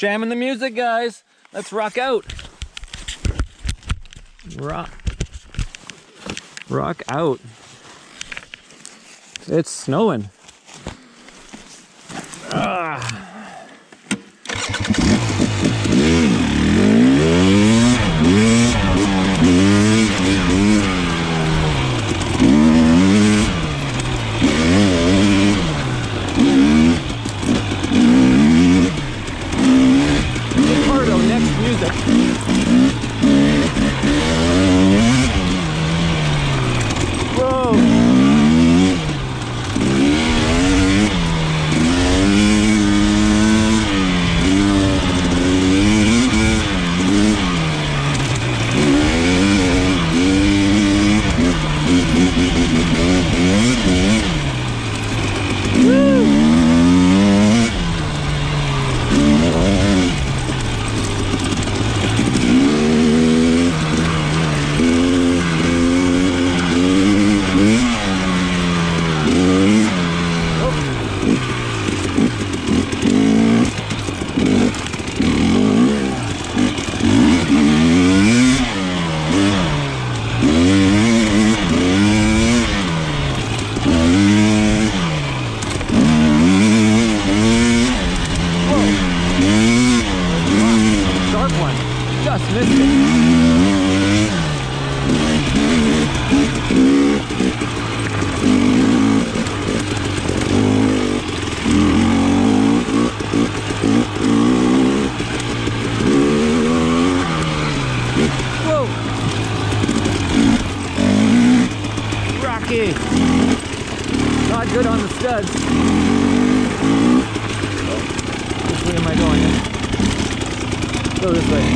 Jamming the music, guys. Let's rock out. Rock out. It's snowing. Not good on the studs. Which way am I going? Go this way.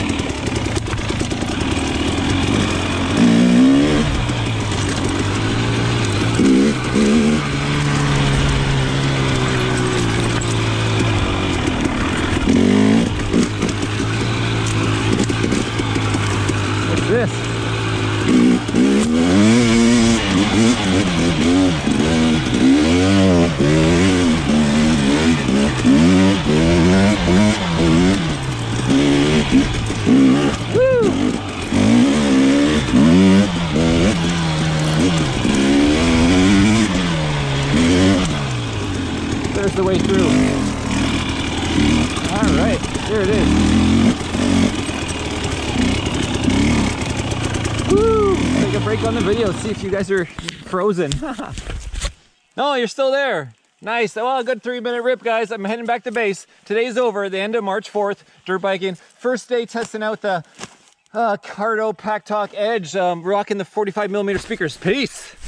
What's this? There's the way through. All right, there it is. Woo! Take a break on the video, see if you guys are frozen. No, you're still there. Nice. Well, a good 3-minute rip, guys. I'm heading back to base. Today's over, the end of March 4th, dirt biking. First day testing out the Cardo Pack Talk Edge, rocking the 45mm speakers. Peace.